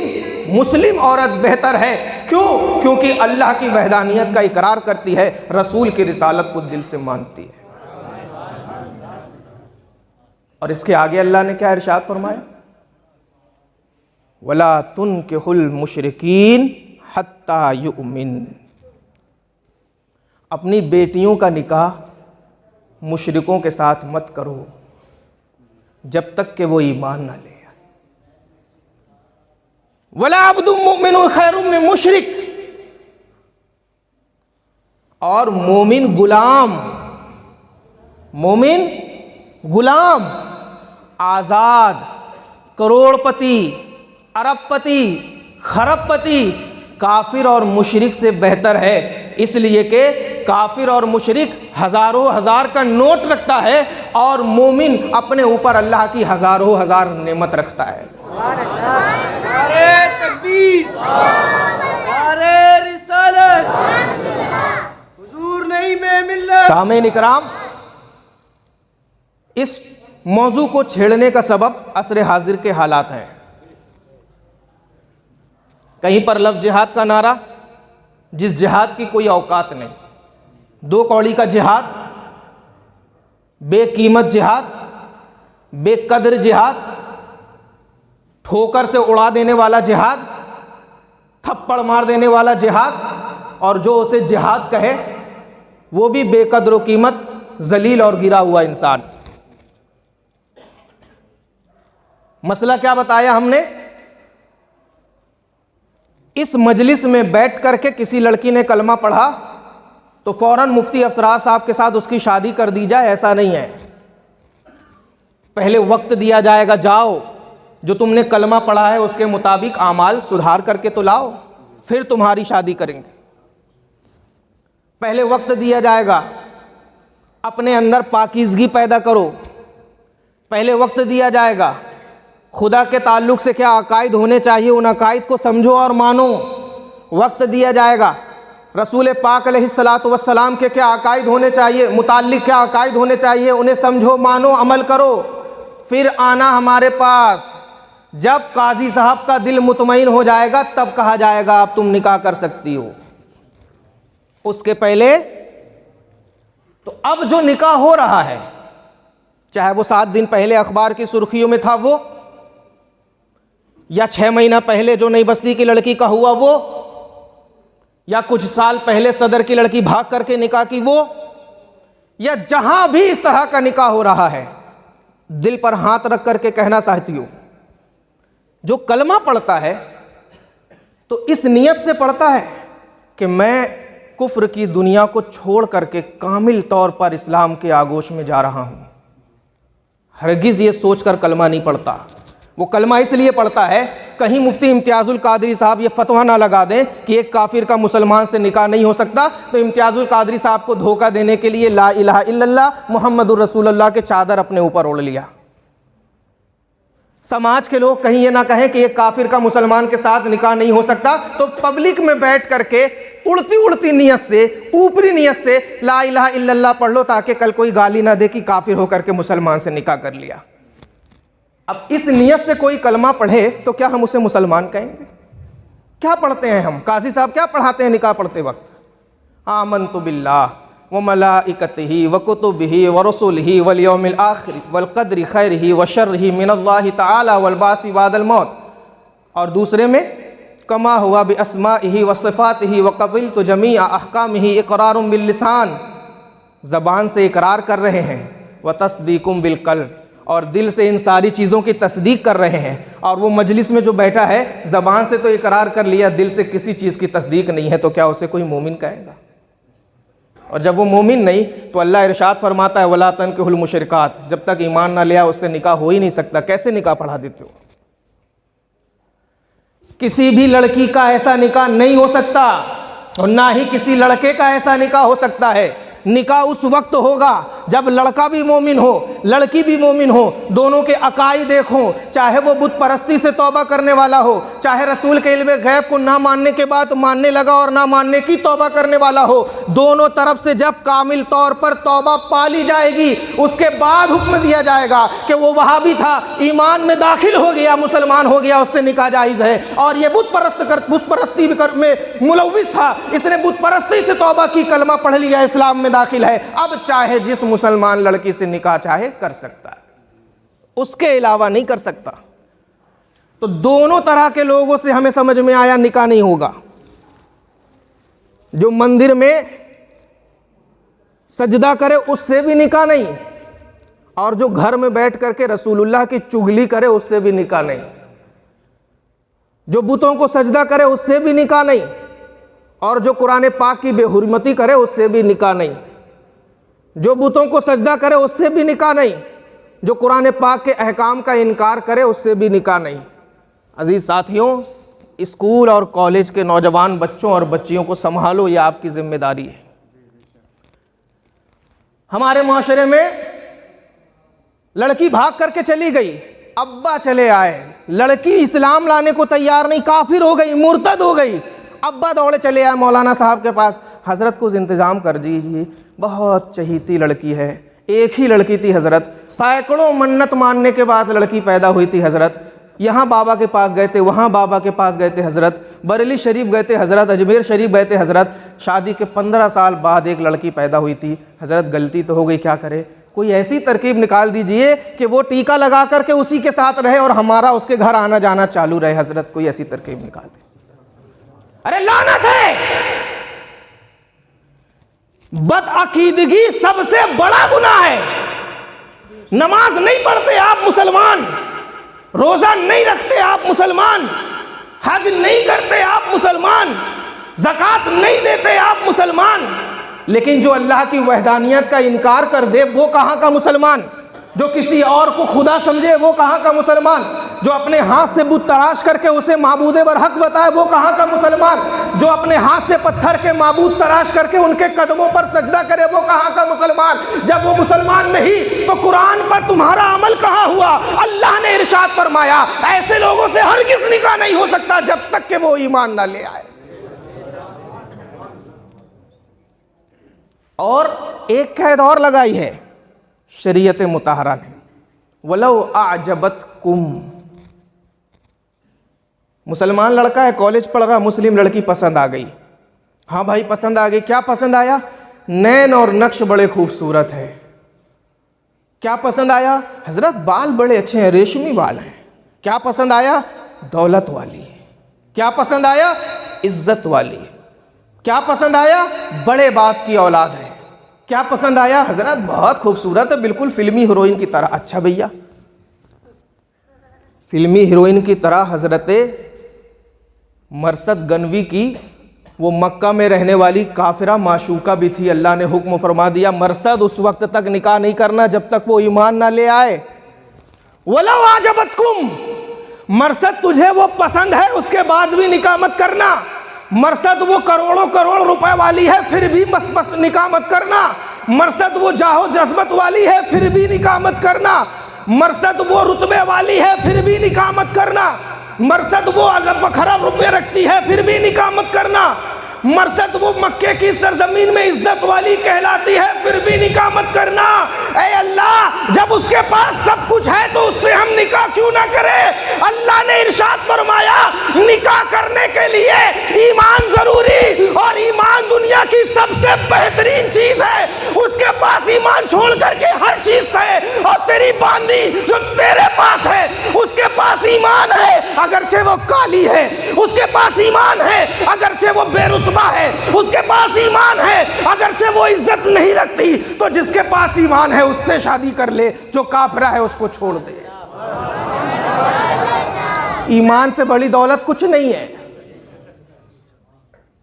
मुस्लिम औरत बेहतर है। क्यों? क्योंकि अल्लाह की वहदानियत का इकरार करती है, रसूल की रिसालत को दिल से मानती है। और इसके आगे अल्लाह ने क्या इरशाद फरमाया? वला तुनकिहुल मुशरिकीन हत्ता युमिन। अपनी बेटियों का निकाह मुशरिकों के साथ मत करो जब तक कि वो ईमान ना ले। वला अब्दुम मुमिनुन खैरुम मिन मुशरिक, और मोमिन गुलाम, मोमिन गुलाम, आजाद, करोड़पति, अरबपति, खरबपति काफिर और मुशरिक से बेहतर है। इसलिए कि काफिर और मुशरिक हजारों हजार का नोट रखता है और मोमिन अपने ऊपर अल्लाह की हजारों हजार नेमत रखता है। नारे तकबीर, नारे रिसालत, हुजूर नहीं मैं मिल्लत। सामईन इकराम, इस मौजू को छेड़ने का सबब असर हाजिर के हालात हैं। कहीं पर लफ्ज़ जिहाद का नारा, जिस जिहाद की कोई औकात नहीं, दो कौड़ी का जिहाद, बेकीमत जिहाद, बेकदर जिहाद, ठोकर से उड़ा देने वाला जिहाद, थप्पड़ मार देने वाला जिहाद, और जो उसे जिहाद कहे वो भी बेकदर व कीमत, जलील और गिरा हुआ इंसान। मसला क्या बताया हमने? इस मजलिस में बैठ करके किसी लड़की ने कलमा पढ़ा तो फौरन मुफ्ती अफसरार साहब के साथ उसकी शादी कर दी जाए, ऐसा नहीं है। पहले वक्त दिया जाएगा, जाओ जो तुमने कलमा पढ़ा है उसके मुताबिक आमाल सुधार करके तो लाओ, फिर तुम्हारी शादी करेंगे। पहले वक्त दिया जाएगा, अपने अंदर पाकीज़गी पैदा करो। पहले वक्त दिया जाएगा, खुदा के ताल्लुक़ से क्या अकायद होने चाहिए उन अकायद को समझो और मानो। वक्त दिया जाएगा, रसूल पाक अलैहिस्सलातु वस्सलाम के क्या अकायद होने चाहिए, मुताल्लिक़ क्या अकायद होने चाहिए, उन्हें समझो, मानो, अमल करो। फिर आना हमारे पास। जब काजी साहब का दिल मुतमईन हो जाएगा तब कहा जाएगा अब तुम निकाह कर सकती हो। उसके पहले तो अब जो निकाह हो रहा है, चाहे वो 7 दिन पहले अखबार की सुर्खियों में था वो, या 6 महीना पहले जो नई बस्ती की लड़की का हुआ वो, या कुछ साल पहले सदर की लड़की भाग करके निकाह की वो, या जहां भी इस तरह का निकाह हो रहा है, दिल पर हाथ रख करके कहना चाहती हूं, जो कलमा पढ़ता है तो इस नियत से पढ़ता है कि मैं कुफ्र की दुनिया को छोड़ करके कामिल तौर पर इस्लाम के आगोश में जा रहा हूं। हरगिज़ ये सोचकर कलमा नहीं पढ़ता। वो कलमा इसलिए पढ़ता है कहीं मुफ्ती इम्तियाजुल कादरी साहब ये फतवा ना लगा दें कि एक काफिर का मुसलमान से निकाह नहीं हो सकता, तो इम्तियाजुल कादरी साहब को धोखा देने के लिए ला इलाहा इल्लल्लाह मुहम्मदुर रसूलुल्लाह के चादर अपने ऊपर ओढ़ लिया। समाज के लोग कहीं ये ना कहें कि एक काफिर का मुसलमान के साथ निकाह नहीं हो सकता, तो पब्लिक में बैठ करके उड़ती उड़ती नियत से, ऊपरी नियत से ला इलाहा इल्लल्लाह पढ़ लो ताकि कल कोई गाली ना दे कि काफिर होकर के मुसलमान से निकाह कर लिया। अब इस नियत से कोई कलमा पढ़े तो क्या हम उसे मुसलमान कहेंगे? क्या पढ़ते हैं हम? काजी साहब क्या पढ़ाते हैं निकाह पढ़ते वक्त? आमन्तु बिल्लाह व मलाइकतिही व कुतुबिही व रसूलिही वल यौमिल आखिर वल क़द्रि खैरिही व शर्रिही मिनल्लाहि तआला वल बासी बादल मौत। और दूसरे में कमा हुआ बि अस्माइही व सिफ़ातिही व क़बिलतु जमीअ अहकामिही इक़रारुम बिल लिसान, ज़बान से इकरार कर रहे हैं, व तस्दीकुम बिल क़ल्ब, और दिल से इन सारी चीज़ों की तस्दीक कर रहे हैं। और वो मजलिस में जो बैठा है ज़बान से तो इकरार कर लिया, दिल से किसी चीज़ की तस्दीक नहीं है, तो क्या उसे कोई मोमिन कहेगा? और जब वो मोमिन नहीं तो अल्लाह इरशाद फरमाता है वला तनकिहुल मुशरिकात, जब तक ईमान ना लिया उससे निकाह हो ही नहीं सकता। कैसे निकाह पढ़ा देते हो? किसी भी लड़की का ऐसा निकाह नहीं हो सकता और ना ही किसी लड़के का ऐसा निकाह हो सकता है। निकाह उस वक्त होगा जब लड़का भी मोमिन हो, लड़की भी मोमिन हो, दोनों के अकाईद एक हों, चाहे वो बुत परस्ती से तौबा करने वाला हो, चाहे रसूल के इल्म गैब को ना मानने के बाद मानने लगा और ना मानने की तौबा करने वाला हो। दोनों तरफ से जब कामिल तौर पर तौबा पाली जाएगी उसके बाद हुक्म दिया जाएगा कि वो वहाबी था, ईमान में दाखिल हो गया, मुसलमान हो गया, उससे निकाह जायज़ है। और ये बुत परस्ती में मुलव्विस था, इसने बुत परस्ती से तौबा की, कलमा पढ़ लिया, इस्लाम में दाखिल है, अब चाहे जिस मुसलमान लड़की से निकाह चाहे कर सकता है, उसके अलावा नहीं कर सकता। तो दोनों तरह के लोगों से हमें समझ में आया निकाह नहीं होगा। जो मंदिर में सजदा करे उससे भी निकाह नहीं, और जो घर में बैठ करके रसूलुल्लाह की चुगली करे उससे भी निकाह नहीं। जो बुतों को सजदा करे उससे भी निकाह नहीं, और जो कुरान पाक की बेहुरमती करे उससे भी निकाह नहीं। जो बुतों को सजदा करे उससे भी निकाह नहीं, जो कुरान पाक के अहकाम का इनकार करे उससे भी निकाह नहीं। अजीज साथियों, स्कूल और कॉलेज के नौजवान बच्चों और बच्चियों को संभालो, ये आपकी जिम्मेदारी है। हमारे माशरे में लड़की भाग करके चली गई, अब्बा चले आए, लड़की इस्लाम लाने को तैयार नहीं, काफिर हो गई, मुर्तद हो गई, अब्बा दौड़े चले आए मौलाना साहब के पास, हज़रत कुछ इंतज़ाम कर दीजिए, बहुत चहीती लड़की है, एक ही लड़की थी हज़रत, सैकड़ों मन्नत मानने के बाद लड़की पैदा हुई थी हज़रत। यहाँ बाबा के पास गए थे, वहाँ बाबा के पास गए थे हज़रत, बरेली शरीफ गए थे हज़रत, अजमेर शरीफ गए थे हज़रत, शादी के 15 साल बाद एक लड़की पैदा हुई थी हज़रत। गलती तो हो गई, क्या करे, कोई ऐसी तरकीब निकाल दीजिए कि वो टीका लगा करके उसी के साथ रहे और हमारा उसके घर आना जाना चालू रहे हज़रत, कोई ऐसी तरकीब निकाल दी। अरे लानत है, बदअकीदगी सबसे बड़ा गुनाह है। नमाज नहीं पढ़ते आप मुसलमान, रोजा नहीं रखते आप मुसलमान, हज नहीं करते आप मुसलमान, ज़कात नहीं देते आप मुसलमान, लेकिन जो अल्लाह की वहदानियत का इनकार कर दे वो कहाँ का मुसलमान? जो किसी और को खुदा समझे वो कहाँ का मुसलमान? जो अपने हाथ से बुत तराश करके उसे माबूद बरहक बताए वो कहाँ का मुसलमान? जो अपने हाथ से पत्थर के माबूद तराश करके उनके कदमों पर सजदा करे वो कहाँ का मुसलमान? जब वो मुसलमान नहीं तो कुरान पर तुम्हारा अमल कहाँ हुआ? अल्लाह ने इरशाद फरमाया ऐसे लोगों से हरगिज़ निकाह नहीं हो सकता जब तक कि वो ईमान ना ले आए। और एक कैद और लगाई है शरीयत मुताहरा ने, वलो आजबत कुम। मुसलमान लड़का है, कॉलेज पढ़ रहा, मुस्लिम लड़की पसंद आ गई। हाँ भाई पसंद आ गई। क्या पसंद आया? नैन और नक्श बड़े खूबसूरत है। क्या पसंद आया? हजरत बाल बड़े अच्छे हैं, रेशमी बाल हैं। क्या पसंद आया? दौलत वाली है। क्या पसंद आया? इज्जत वाली है। क्या पसंद आया? बड़े बाप की औलाद है। क्या पसंद आया? हजरत बहुत खूबसूरत है, बिल्कुल फिल्मी हीरोइन की तरह। अच्छा भैया, फिल्मी हीरोइन की तरह हजरत मरसद गनवी की वो मक्का में रहने वाली काफिरा माशूका भी थी। अल्लाह ने हुक्म फरमा दिया मरसद उस वक्त तक निकाह नहीं करना जब तक वो ईमान ना ले आए। वलो आजबतकुम, मरसद तुझे वो पसंद है उसके बाद भी निकाह मत करना। मरसद वो करोड़ों करोड़ रुपए वाली है फिर भी बस निकाह मत करना। मरसद वो जाहो जज्बत वाली है फिर भी निकाह मत करना। मरसद वो रुतबे वाली है फिर भी निकाह मत करना। मरसद वो अरब खरब रुपये रखती है फिर भी निकाह मत करना। मरसद वो मक्के की सरजमीन में इज्जत वाली कहलाती है फिर भी निकाह मत करना। ऐ अल्लाह, जब उसके पास सब कुछ है तो उससे हम निकाह क्यों ना करें? अल्लाह ने इरशाद फरमाया निकाह करने के लिए ईमान जरूरी, और ईमान दुनिया की सबसे बेहतरीन चीज है। उसके पास ईमान छोड़ करके हर चीज है। और तेरी बांदी जो तेरे पास है उसके पास ईमान है अगरचे वो काली है, उसके पास ईमान है अगरचे वो बेरुतबा है, उसके पास ईमान है अगरचे वो इज्जत नहीं रखती। तो जिसके पास ईमान है उससे शादी कर ले, जो काफिरा है उसको छोड़ दे। ईमान से बड़ी दौलत कुछ नहीं है।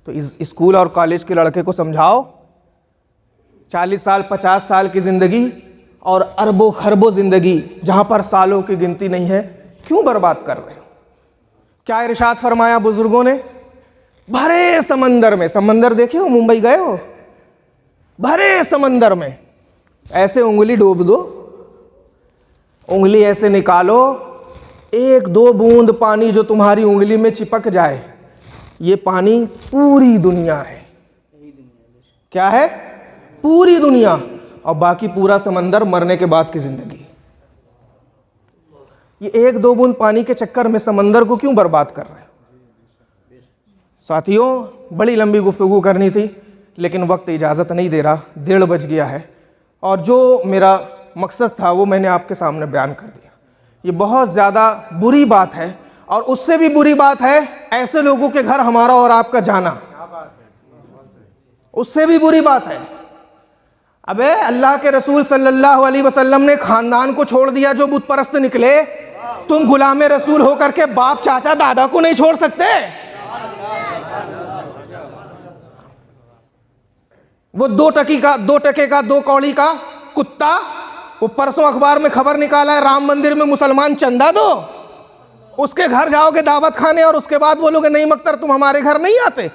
तो इस स्कूल और कॉलेज के लड़के को समझाओ 40 साल 50 साल की जिंदगी और अरबों खरबों जिंदगी जहां पर सालों की गिनती नहीं है क्यों बर्बाद कर रहे हो? क्या इरशाद फरमाया बुजुर्गों ने? भरे समंदर में, समंदर देखे हो, मुंबई गए हो? भरे समंदर में ऐसे उंगली डूब दो, उंगली ऐसे निकालो, 1-2 बूंद पानी जो तुम्हारी उंगली में चिपक जाए, ये पानी पूरी दुनिया है। क्या है? पूरी दुनिया। और बाकी पूरा समंदर मरने के बाद की जिंदगी। ये 1-2 बूंद पानी के चक्कर में समंदर को क्यों बर्बाद कर रहे हैं? साथियों, बड़ी लंबी गुफ्तगू करनी थी लेकिन वक्त इजाज़त नहीं दे रहा, 1:30 बज गया है। और जो मेरा मकसद था वो मैंने आपके सामने बयान कर दिया। ये बहुत ज़्यादा बुरी बात है, और उससे भी बुरी बात है ऐसे लोगों के घर हमारा और आपका जाना, उससे भी बुरी बात है। अबे अल्लाह के रसूल सल्लल्लाहु अलैहि वसल्लम ने खानदान को छोड़ दिया जो बुत परस्त निकले, तुम गुलामे रसूल होकर के बाप चाचा दादा को नहीं छोड़ सकते? वो 2 टके का 2 कौड़ी का कुत्ता, वो परसों अखबार में खबर निकाला है राम मंदिर में मुसलमान चंदा दो, उसके घर जाओगे दावत खाने और उसके बाद बोलोगे नहीं मख्तर तुम हमारे घर नहीं आते।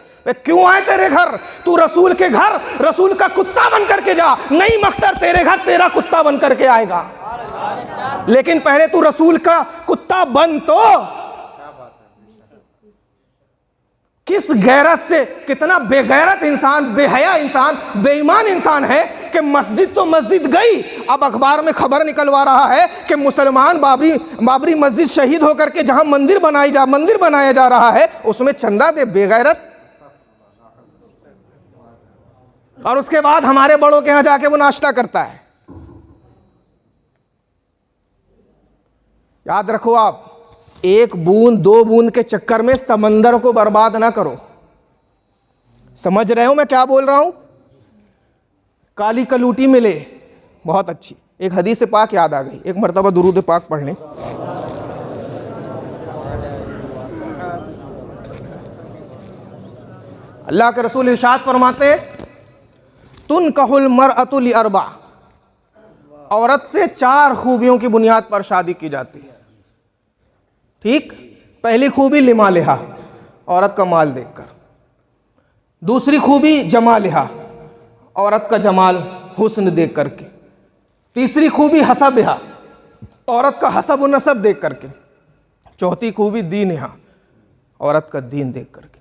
क्यों आए तेरे घर? तू रसूल के घर रसूल का कुत्ता बन करके जा। नहीं मख्तर, तेरे घर तेरा कुत्ता बन करके आएगा, लेकिन पहले तू रसूल का कुत्ता बन। तो किस गैरत से, कितना बेगैरत इंसान, बेहया इंसान, बेईमान इंसान है कि मस्जिद तो मस्जिद गई, अब अखबार में खबर निकलवा रहा है कि मुसलमान बाबरी मस्जिद शहीद होकर के जहां मंदिर बनाया जा रहा है उसमें चंदा दे। बेगैरत। और उसके बाद हमारे बड़ों के यहां जाके वो नाश्ता करता है। याद रखो, आप 1 बूंद 2 बूंद के चक्कर में समंदर को बर्बाद ना करो। समझ रहे हो मैं क्या बोल रहा हूं? काली कलूटी मिले, बहुत अच्छी। एक हदीस पाक याद आ गई, एक मर्तबा दुरूद पाक पढ़ लें। अल्लाह के रसूल इरशाद फरमाते हैं तुनकहुल मरअतु लिअरबा, औरत से 4 खूबियों की बुनियाद पर शादी की जाती है। ठीक, पहली खूबी लिमालिहा, औरत का माल देखकर। दूसरी खूबी जमालिहा, औरत का जमाल हुस्न देख करके। तीसरी खूबी हसबिहा, औरत का हसब व नसब देख करके। चौथी खूबी दीनिहा, औरत का दीन देख करके।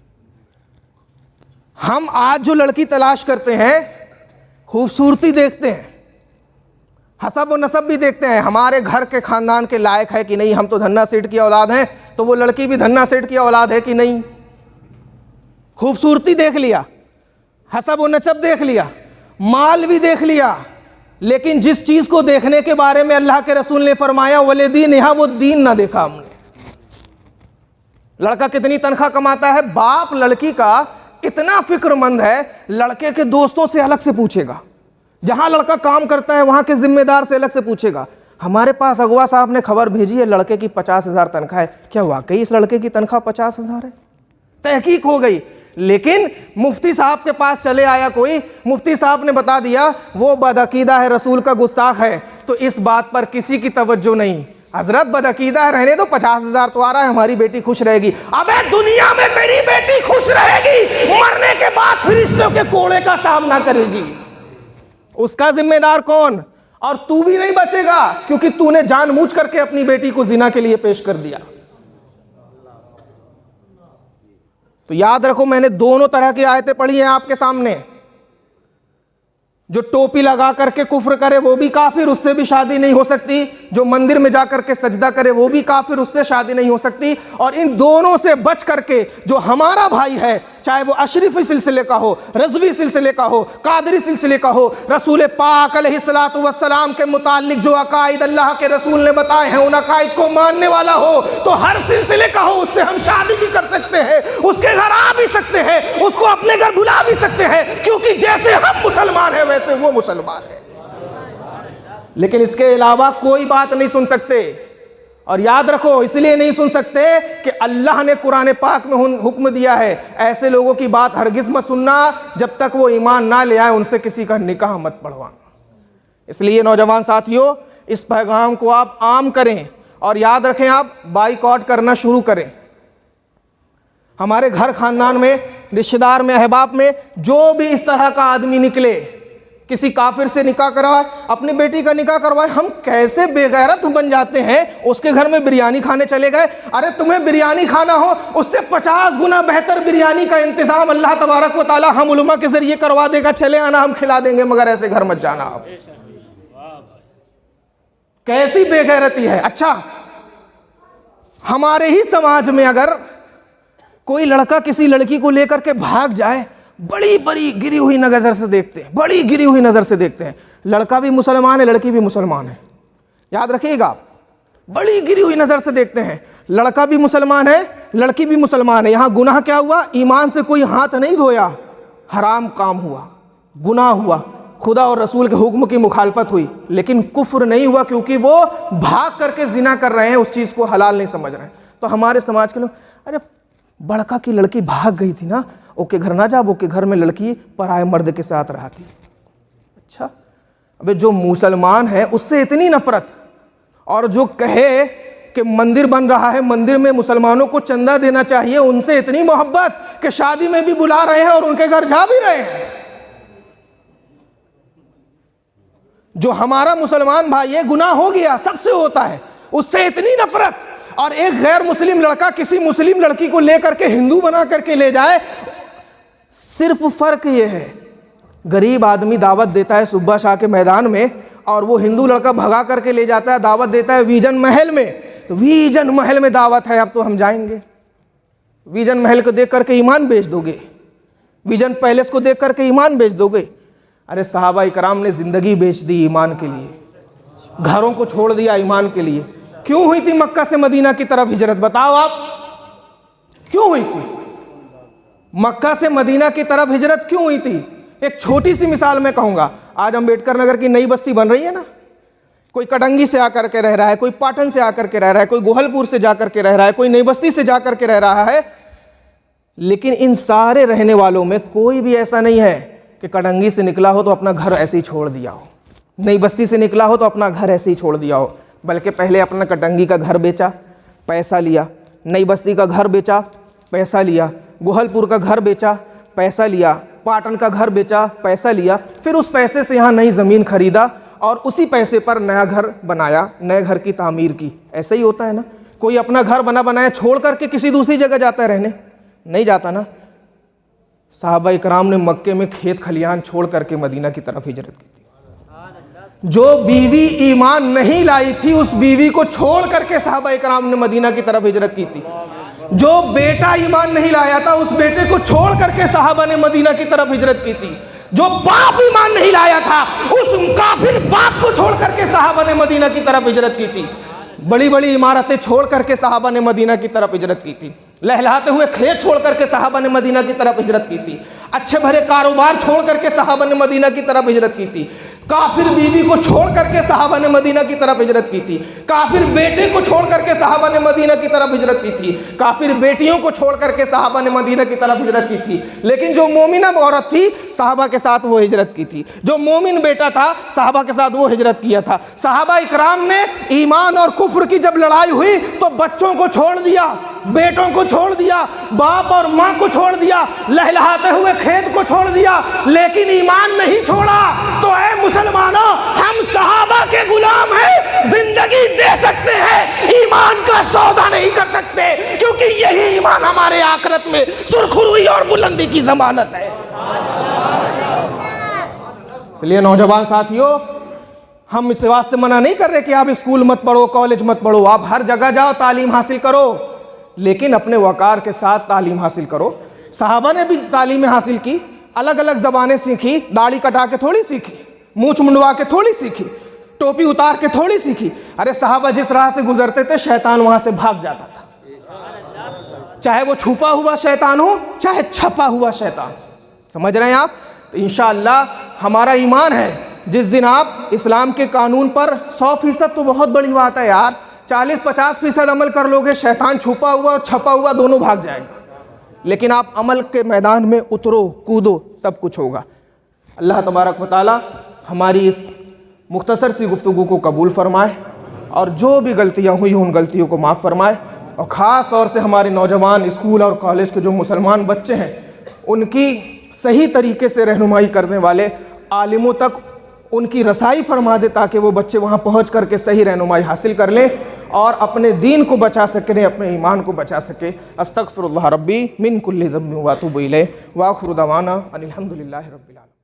हम आज जो लड़की तलाश करते हैं खूबसूरती देखते हैं, हसब और नसब भी देखते हैं, हमारे घर के खानदान के लायक है कि नहीं, हम तो धन्ना सेठ की औलाद हैं, तो वो लड़की भी धन्ना सेठ की औलाद है कि नहीं। खूबसूरती देख लिया, हसब और नसब देख लिया, माल भी देख लिया, लेकिन जिस चीज को देखने के बारे में अल्लाह के रसूल ने फरमाया वले दीन, यहां वो दीन ना देखा हमने। लड़का कितनी तनख्वाह कमाता है, बाप लड़की का इतना फिक्रमंद है, लड़के के दोस्तों से अलग से पूछेगा, जहां लड़का काम करता है वहां के जिम्मेदार से अलग से पूछेगा। हमारे पास अगवा साहब ने खबर भेजी है लड़के की 50,000 तनख्वाह है, क्या वाकई इस लड़के की तनख्वाह 50,000 है? तहकीक हो गई, लेकिन मुफ्ती साहब के पास चले आया कोई, मुफ्ती साहब ने बता दिया वो बदअकीदा है, रसूल का गुस्ताख है, तो इस बात पर किसी की तवज्जो नहीं। हजरत बदअकीदा है, रहने दो, 50,000 तो आ रहा है, हमारी बेटी खुश रहेगी। अबे दुनिया में मेरी बेटी खुश रहेगी, मरने के बाद फरिश्तों के कोड़े का सामना करेगी, उसका जिम्मेदार कौन? और तू भी नहीं बचेगा, क्योंकि तूने जानबूझ करके अपनी बेटी को जिना के लिए पेश कर दिया। तो याद रखो, मैंने दोनों तरह की आयतें पढ़ी हैं आपके सामने। जो टोपी लगा करके कुफ्र करे वो भी काफिर, उससे भी शादी नहीं हो सकती। जो मंदिर में जाकर के सजदा करे वो भी काफिर, उससे शादी नहीं हो सकती। और इन दोनों से बच करके जो हमारा भाई है, चाहे वो अशरीफी सिलसिले का हो, रज़वी सिलसिले का हो, कादरी सिलसिले का हो, रसूल पाक अलैहिस्सलातु वस्सलाम के मुताल्लिक जो अकायद अल्लाह के रसूल ने बताए हैं उन अकायद को मानने वाला हो, तो हर सिलसिले का हो, उससे हम शादी भी कर सकते हैं, उसके घर आ भी सकते हैं, उसको अपने घर बुला भी सकते हैं, क्योंकि जैसे हम मुसलमान हैं वैसे वो मुसलमान है। लेकिन इसके अलावा कोई बात नहीं सुन सकते। और याद रखो, इसलिए नहीं सुन सकते कि अल्लाह ने कुरान पाक में हुक्म दिया है, ऐसे लोगों की बात हरगिज मत सुनना, जब तक वो ईमान ना ले आए उनसे किसी का निकाह मत पढ़वाना। इसलिए नौजवान साथियों, इस पैगाम को आप आम करें और याद रखें, आप बाइकआउट करना शुरू करें। हमारे घर खानदान में, रिश्तेदार में, अहबाब में जो भी इस तरह का आदमी निकले, किसी काफिर से निकाह करवाए, अपनी बेटी का निकाह करवाए, हम कैसे बेगैरत बन जाते हैं। उसके घर में बिरयानी खाने चले गए, अरे तुम्हें बिरयानी खाना हो, उससे 50 गुना बेहतर बिरयानी का इंतजाम अल्लाह तबारक व तआला हम उलमा के जरिए करवा देगा, चले आना, हम खिला देंगे, मगर ऐसे घर मत जाना आप। कैसी बेगैरती है। अच्छा, हमारे ही समाज में अगर कोई लड़का किसी लड़की को लेकर के भाग जाए, बड़ी बड़ी गिरी हुई नजर से देखते हैं, बड़ी गिरी हुई नजर से देखते हैं। लड़का भी मुसलमान है, लड़की भी मुसलमान है, याद रखिएगा, बड़ी गिरी हुई नजर से देखते हैं। लड़का भी मुसलमान है, लड़की भी मुसलमान है। यहां गुनाह क्या हुआ? ईमान से कोई हाथ नहीं धोया, हराम काम हुआ, गुनाह हुआ, खुदा और रसूल के हुक्म की मुखालफत हुई, लेकिन कुफ्र नहीं हुआ, क्योंकि वो भाग करके जिना कर रहे हैं, उस चीज को हलाल नहीं समझ रहे हैं। तो हमारे समाज के लोग, अरे बड़का की लड़की भाग गई थी ना, ओके घर ना जा, ओके घर में लड़की पराए मर्द के साथ रहा थी। अच्छा, अबे जो मुसलमान है उससे इतनी नफरत, और जो कहे कि मंदिर बन रहा है, मंदिर में मुसलमानों को चंदा देना चाहिए, उनसे इतनी मोहब्बत कि शादी में भी बुला रहे हैं और उनके घर जा भी रहे हैं। जो हमारा मुसलमान भाई है, गुनाह हो गया, सबसे होता है, उससे इतनी नफरत। और एक गैर मुस्लिम लड़का किसी मुस्लिम लड़की को लेकर के हिंदू बना करके ले जाए, सिर्फ फर्क ये है, गरीब आदमी दावत देता है सुब्बा शाह के मैदान में, और वो हिंदू लड़का भगा करके ले जाता है, दावत देता है विजन महल में। तो विजन महल में दावत है, अब तो हम जाएंगे। विजन महल को देख करके ईमान बेच दोगे, विजन पैलेस को देख करके ईमान बेच दोगे। अरे सहाबा इकराम ने जिंदगी बेच दी ईमान के लिए, घरों को छोड़ दिया ईमान के लिए। क्यों हुई थी मक्का से मदीना की तरफ हिजरत? बताओ आप, क्यों हुई थी मक्का से मदीना की तरफ हिजरत? क्यों हुई थी? एक छोटी सी मिसाल मैं कहूंगा। आज अंबेडकर नगर की नई बस्ती बन रही है ना, कोई कटंगी से आकर के रह रहा है, कोई पाटन से आकर के रह रहा है, कोई गोहलपुर से जाकर के रह रहा है, कोई नई बस्ती से जाकर के रह रहा है, लेकिन इन सारे रहने वालों में कोई भी ऐसा नहीं है कि कटंगी से निकला हो तो अपना घर ऐसे ही छोड़ दिया हो, नई बस्ती से निकला हो तो अपना घर ऐसे ही छोड़ दिया हो, बल्कि पहले अपना कटंगी का घर बेचा, पैसा लिया, नई बस्ती का घर बेचा, पैसा लिया, गोहलपुर का घर बेचा, पैसा लिया, पाटन का घर बेचा, पैसा लिया, फिर उस पैसे से यहाँ नई ज़मीन खरीदा और उसी पैसे पर नया घर बनाया, नए घर की तामीर की। ऐसा ही होता है ना, कोई अपना घर बना बनाया छोड़ करके किसी दूसरी जगह जाता है रहने? नहीं जाता ना। साहबा इकराम ने मक्के में खेत खलियान छोड़ करके मदीना की तरफ हिजरत की थी। जो बीवी ईमान नहीं लाई थी उस बीवी को छोड़ करके साहबा इकराम ने मदीना की तरफ हिजरत की थी। जो बेटा ईमान नहीं लाया था उस बेटे को छोड़ करके साहबा ने मदीना की तरफ हिजरत की थी। जो बाप ईमान नहीं लाया था उस काफिर बाप को छोड़ करके साहबा ने मदीना की तरफ हिजरत की थी। बड़ी बड़ी इमारतें छोड़ करके साहबा ने मदीना की तरफ हिजरत की थी। लहलहाते हुए खेत छोड़ करके साहबा ने मदीना की तरफ हिजरत की थी। अच्छे भरे कारोबार छोड़ करके साहबा ने मदीना की तरफ हिजरत की थी। काफिर बीवी को छोड़ करके साहबा ने मदीना की तरफ हिजरत की थी। काफिर बेटे को छोड़ करके साहबा ने मदीना की तरफ हिजरत की थी। काफिर बेटियों को छोड़ करके साहबा ने मदीना की तरफ हिजरत की थी। लेकिन जो मोमिना औरत थी साहबा के साथ वो हिजरत की थी। जो मोमिन बेटा था साहबा के साथ वो हिजरत किया था। साहबा इकराम ने ईमान और कुफ्र की जब लड़ाई हुई तो बच्चों को छोड़ दिया, बेटों को छोड़ दिया, बाप और माँ को छोड़ दिया, लहलहाते हुए खेत को छोड़ दिया, लेकिन ईमान नहीं छोड़ा। तो ऐ मुसलमानों, हम सहाबा के गुलाम हैं, जिंदगी दे सकते हैं, ईमान का सौदा नहीं कर सकते, क्योंकि यही ईमान हमारे आखिरत में सुरखरुई और बुलंदी की जमानत है। इसलिए नौजवान साथियों, हम इस बात से मना नहीं कर रहे कि आप स्कूल मत पढ़ो, कॉलेज मत पढ़ो, आप हर जगह जाओ, तालीम हासिल करो, लेकिन अपने वकार के साथ तालीम हासिल करो। साहबा ने भी तालीम हासिल की, अलग अलग ज़बानें सीखी, दाढ़ी कटा के थोड़ी सीखी, मूंछ मुंडवा के थोड़ी सीखी, टोपी उतार के थोड़ी सीखी। अरे साहबा जिस राह से गुजरते थे शैतान वहां से भाग जाता था, चाहे वो छुपा हुआ शैतान हो चाहे छपा हुआ शैतान। समझ रहे हैं आप? तो इंशाअल्लाह हमारा ईमान है, जिस दिन आप इस्लाम के कानून पर 100% तो बहुत बड़ी बात है यार, 40-50% अमल कर लोगे, शैतान छुपा हुआ और छपा हुआ दोनों भाग जाएगा। लेकिन आप अमल के मैदान में उतरो, कूदो, तब कुछ होगा। अल्लाह तबारक व तआला हमारी इस मुख्तसर सी गुफ्तगू को कबूल फरमाए और जो भी गलतियाँ हुई उन गलतियों को माफ़ फरमाए। और ख़ास तौर से हमारे नौजवान स्कूल और कॉलेज के जो मुसलमान बच्चे हैं उनकी सही तरीके से रहनुमाई करने वाले आलिमों तक उनकी रसाई फरमा दे, ताकि वो बच्चे वहाँ पहुँच करके सही रहनुमाई हासिल कर लें और अपने दीन को बचा सकें, अपने ईमान को बचा सके। अस्तगफिरुल्लाह रब्बी मिन कुल्लि ज़म्बिन व अतूबु इलैह व आखिरु दवाना अनिल हम्दुलिल्लाहि रब्बिल आलमीन।